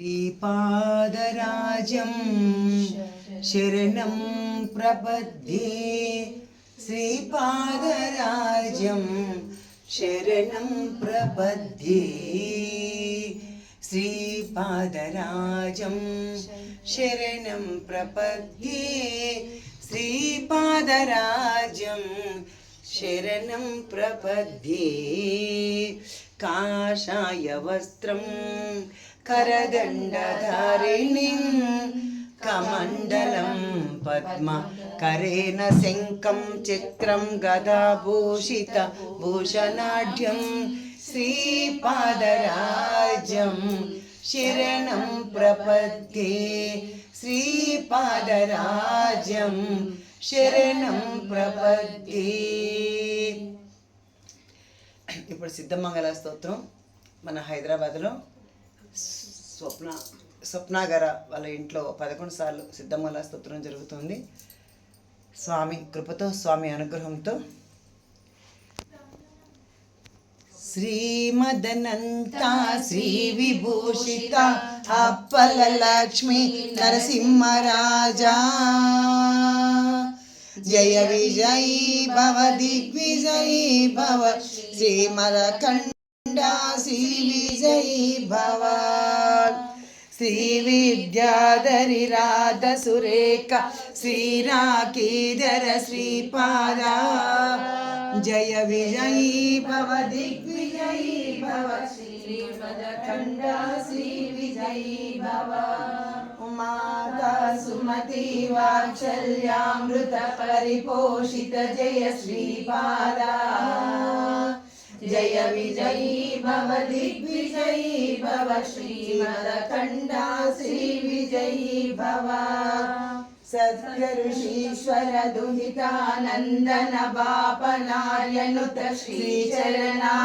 श्रीपादराजं शरणं प्रपद्ये श्रीपादराजं शरणं प्रपद्ये श्रीपादराजं शरणं प्रपद्ये श्रीपादराजं शरणं प्रपद्ये काषाय वस्त्रं करदण्डधारिणीं कमण्डलं पद्म करेण शङ्खं चक्रं गदाभूषित भूषणाढ्यं श्रीपादराजं शरणं प्रपद्ये श्रीपादराजं शरणं प्रपद्ये। ఇప్పుడు సిద్ధమంగళ స్తోత్రం మన హైదరాబాద్లో స్వప్నాగర వాళ్ళ ఇంట్లో 11 సార్లు సిద్ధమంగళ స్తోత్రం జరుగుతుంది. స్వామి కృపతో, స్వామి అనుగ్రహంతో శ్రీమదనంత శ్రీ విభూషిత అప్పల లక్ష్మీ నరసింహరాజా జయ విజయీ భవ దిగ్విజయీ భవ శ్రీమదఖండ శ్రీ విజయీ భవ శ్రీ విద్యాధరి రాధ సురేఖ శ్రీరాకీధర శ్రీపాద జయ విజయీ భవ దిగ్విజయీ భవ శ్రీమదఖండ శ్రీ విజయీ భవ माता सुमति वात्सल्यामृत परिपोषित जय श्रीपादा जय विजयी भव दिग्विजयी भव श्रीमदखण्डा श्री विजयी भव सद्गुरुशीश्वर दुहितानन्दन बापनार्यनुत श्रीचरणा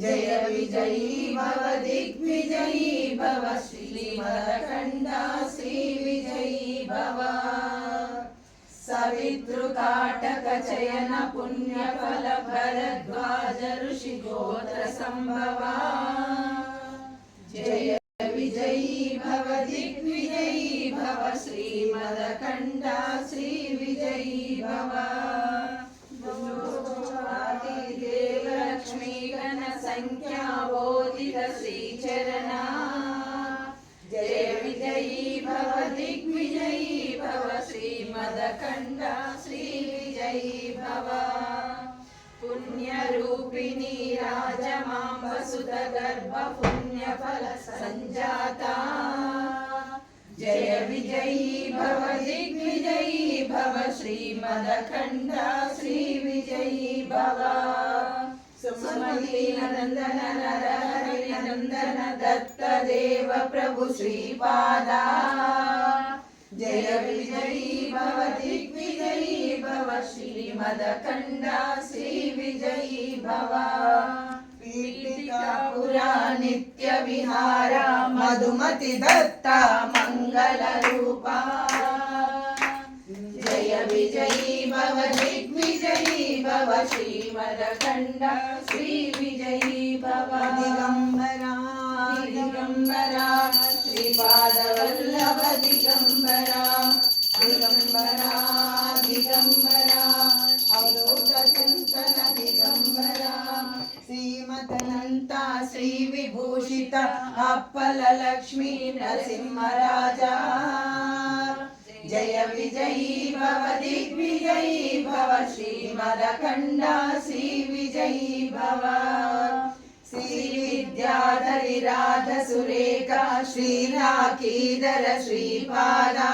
जय विजयी भव दिग्विजयी भव श्रीमदखण्डा श्री विजयी भव सवितृकाटक चयन पुण्यफल भरद्वाज ऋषि गोत्र संभवा जय विजयी भव दिग्विजयी भव श्रीमदखण्डा श्री विजयी भव लक्ष्मी गण संख्या बोधित श्रीचरणा जय विजयी भव दिग्विजयी भव श्रीमदखण्डा श्री विजयी भव पुण्यरूपिणी राजमाम्ब सुत गर्भ पुण्यफल संजाता जय विजयी भव दिग्विजयी भव श्रीमदखण्डा श्री विजयी भव सुमति नंदन नरहरि नंदन दत्त देव प्रभु श्रीपादा जय विजयी भव दिग्विजयी भव श्रीमदखण्डा श्री विजयी भव पीठिकापुरा नित्य विहारा मधुमति दत्ता मंगल रूपा जय विजयी भव दिग्विजयी भव श्रीमदखण्डा श्री विजयी भव दिगंबरा दिगंबरा श्रीपाद वल्लभ दिगंबरा दिगंबरा दिगंबरा अवधूत चिंतन दिगंबरा श्रीमदनंता श्री विभूषित अप्पल लक्ष्मी नरसिंहराजा जय विजयी भव दिग्विजयी भव श्रीमदखण्डा श्री विजयी भव श्री विद्याधरि राध सुरेखा श्रीराकीधर श्रीपादा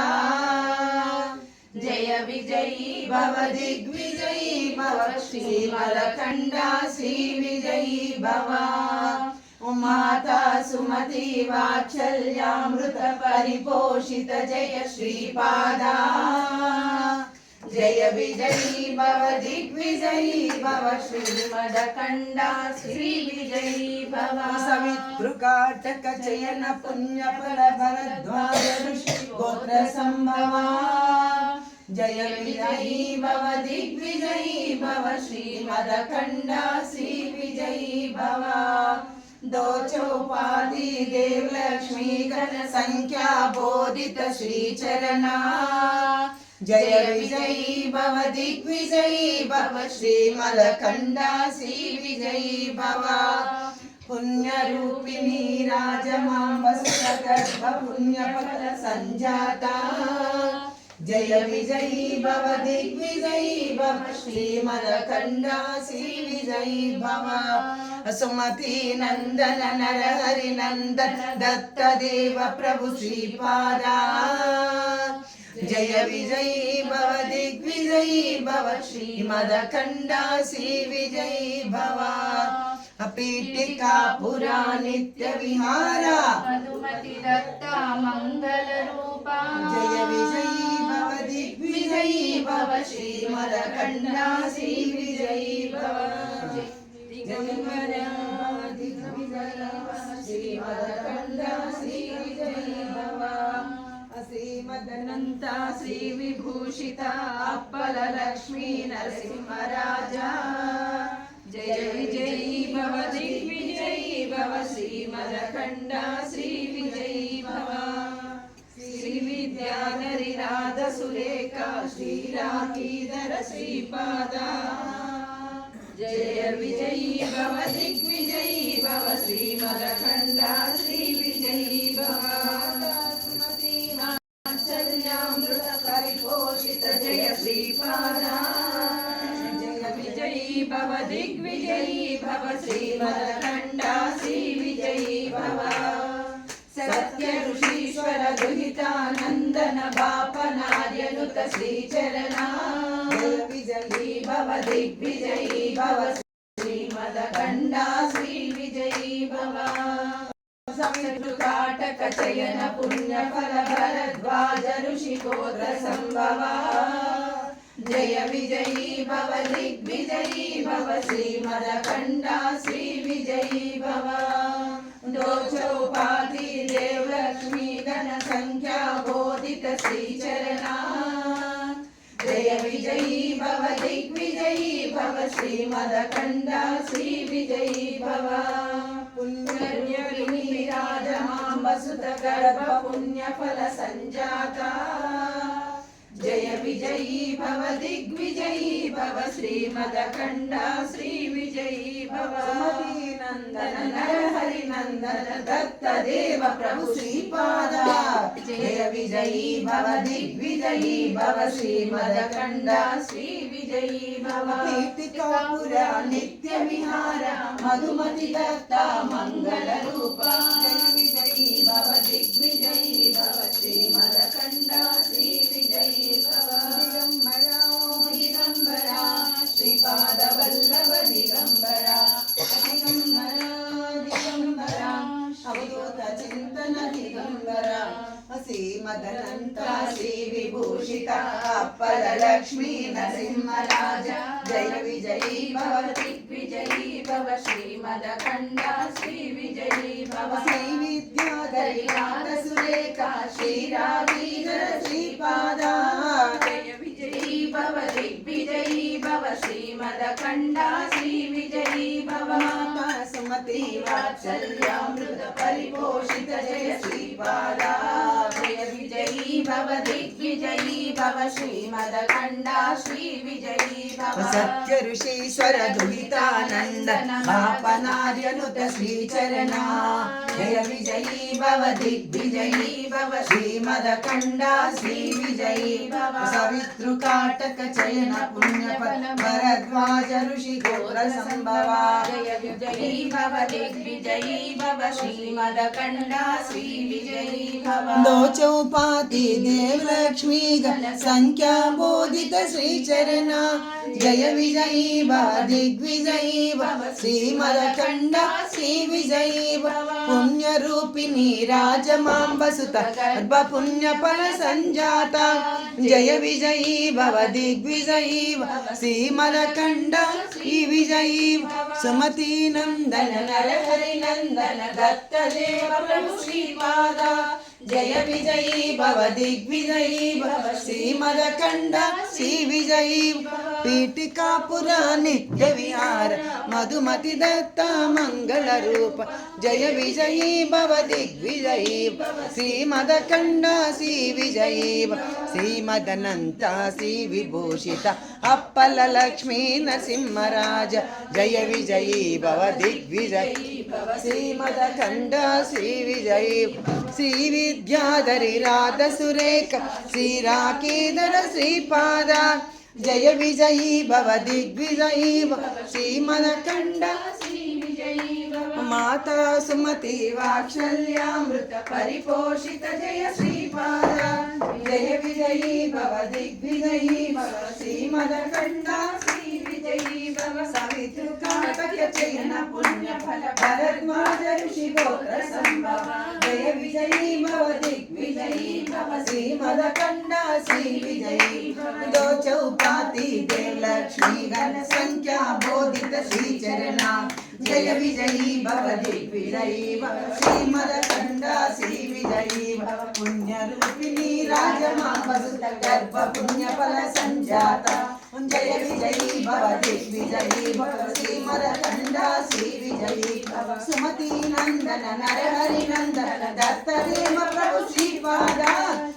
जय विजयी भव दिग्विजयी भव श्रीमदखण्डा श्री विजयी भव माता सुमति वात्सल्यामृत परिपोषित जय श्रीपादा जय विजयी भव दिग्विजयी भव श्रीमदखण्डा श्री विजयी भव सवितृकाटक चयन पुण्यफल भरद्वाज ऋषि गोत्र संभवा जय विजयी भव दिग्विजयी भव श्रीमदखण्डा श्री विजयी भव दो चौपादी देव लक्ष्मी गण संख्या बोधित श्री चरणा जय विजयी भव दिग्विजयी भव श्रीमदखंडा श्री विजयी भव पुण्यरूपिणी राजमांबसुतगर्भ पुण्यफल संजाता जय विजयी भव दिग्विजयी भव श्रीमदखंडा श्री विजयी भव सुमति नंदन नरहरि नंदन दत्त देव प्रभु श्रीपादा जय विजयी भव दिग्विजयी भव श्रीमदखंडा श्री विजयी भव पीठिका पुरा नित्य विहारा मधुमति दत्ता मंगल रूपा जय विजयी भव दिग्विजयी भव श्रीमदखंडा श्री विजयी भव दिगंबरा श्रीमदखंडा श्री विजयी भव श्रीमदनंता श्री विभूषिता अप्पल लक्ष्मी नरसिंहराजा जय विजयी भव दिग्विजयी भव श्रीमदखंडा श्री विजयी भव श्री विद्याधरी राधा सुरेखा श्री राखीधर श्रीपादा जय विजयी भव दिग्विजयी भव श्रीमदखंडा श्री विजयी भव आचर्यामृत परिपोषित जय श्रीपादा जय विजयी भव दिग्विजयी भव श्रीमदखंडा श्री विजयी भव सत्य ऋषीश्वर दुहितानंदन बापनार्यनुत श्रीचरणा जय विजयी भव दिग्विजयी भव श्रीमदखंडा श्री विजयी भव काटक चयन पुण्यफल भरद्वाज ऋषिगोत्र संभवा जय विजयी भव दिग्विजयी भव श्रीमदखंडा श्री विजयी भव दो चौपादी देव लक्ष्मी गण संख्या बोधित श्री चरणा जय विजयी भव दिग्विजयी भव श्रीमदखंडा श्री विजयी भव पुण्यरूपिणी राजमांबसुतगर्भ पुण्यफल संजाता जय विजयी भव दिग्विजयी भव श्रीमदखंडा श्री विजयी भव नंदन नरहरि नंदन दत्त देव प्रभु श्रीपादा जय विजयी भव दिग्विजयी भव श्रीमदखंडा श्री विजयी भव पीठिका पुरा नित्य विहारा मधुमति दत्ता मंगल रूपा जय विजयी भव दिग्विजयी भव श्रीमदखंडा श्री विजयी भव दिगंबरा दिगंबरा श्रीपाद वल्लभ दिगंबरा दिगंबरा दिगंबरा अवधूत चिंतन दिगंबरा श्रीमदनंता श्री विभूषिता अप्पल लक्ष्मी नरसिंहराजा जय विजयी भव दिग्विजयी भव श्रीमदखंडा श्री विजयी भव श्री विद्याधरी राधा सुरेखा श्री राखीधर श्रीपादा जय विजयी भव दिग्विजयी भव श्रीमदखंडा श्री विजयी भव सुमति वात्सल्यामृत परिपोषित जय श्रीपादा जय विजयी भव दिग्विजयी भव श्रीमदखंडा श्री विजयी भव सत्य ऋषीश्वर दुहितानंदन बापनार्यनुत श्रीचरणा जय विजयी भव दिग्विजयी भव श्रीमदखंडा श्री विजयी भव सवितृकाटक चयन पुण्यफल भरद्वाज ऋषिगोत्र संभवा जय विजयी भव दिग्विजयी भव श्रीमदखंडा श्री विजयी भव दो चौपाती देव लक्ष्मी गण संख्या बोधित श्री चरणा जय विजयी भव दिग्विजयी भव श्रीमदखंडा श्री विजयी भव पुण्य रूपिणी राजमांबसुत गर्भ पुण्यफल संजाता जय विजयी भव दिग्विजयी भव श्रीमदखंडा श्री विजयी सुमति नंदन नरहरि नंदन दत्त देव प्रभु श्रीपादा जय विजयी भव दिग्विजयी भव श्रीमदखंडा श्री विजयी भव पीठिकापुर नित्य विहार मधुमति दत्ता मंगल रूप जय विजयी भव दिग्विजयी श्रीमदखंड श्री विजयी श्रीमदनंत श्री विभूषित अप्पल लक्ष्मी नरसिंहराज जय विजयी भव दिग्विजयी श्रीमदखंड श्री विजयी श्री विद्याधरी राध सुरेख श्री राकेधर श्रीपाद जय विजयी भव दिग्विजयी श्रीमदखंड श्री विजयी भव माता सुमति वात्सल्यामृत परिपोषित जय श्रीपाद जय विजयी भव दिग्विजयी श्रीमदखंड श्री विजयी भव सवितृकाटक चयन पुण्य फल भरद्वाज ऋषि गोत्र संभव जय विजयी भव दिग्विजयी भव श्रीमदखंड श्री विजयी दो चौपाती देव लक्ष्मी गण संख्या बोधित श्री चरणा जय विजयी भव दिग्विजयी भव श्रीमदखंड श्री विजयी भव पुण्य रूपिणी राजमा वसुत गर्भ पुण्य फल संजाता जय विजयी भव दिग्विजयी भव श्रीमदखंड श्री विजयी भव सुमति नंदन नर हरि नंदन दत्त प्रेम प्रभु श्रीपाद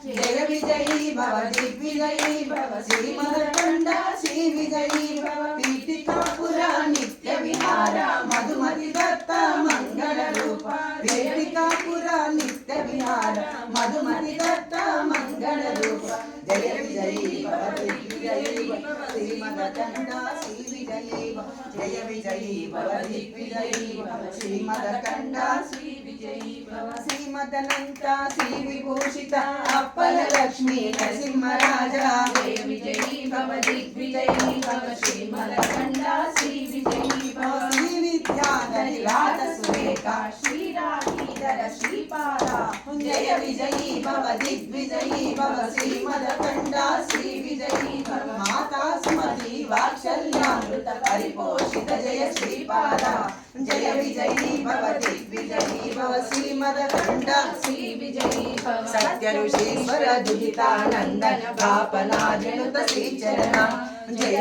जय विजयी भव दिग्विजयी भव श्रीमदखंड श्री विजयी भव पीठिकापुर नित्य विहार मधुमति दत्ता मंगल रूप पीठिकापुर नित्य विहार मधुमति दत्ता मंगल रूप जय विजयी भव दिग्विजयी श्रीमदखंड श्री विजयी जय विजयी भव दिग्विजयी श्रीमदखंड श्री विजयी भव श्रीमदनंत श्री विभूषित अप्पल लक्ष्मी नरसिंहराज जय विजयी भव दिग्विजयी भव श्रीमदखंड श्री विजयी भव श्री विद्याधरी राध सुरेखा श्री राकेधर श्रीपाद जय विजयी भव दिग्विजयी भव श्रीमदखंड श्री विजयी भव माता सुमति वात्सल्यामृत परिपोषित जय श्रीपाद जय विजयी भव दिग्विजयी भव श्रीमदखंड श्री विजयी भव सत्य ऋषीश्वर दुहितानंदन पापनाजनुत श्री चरण जय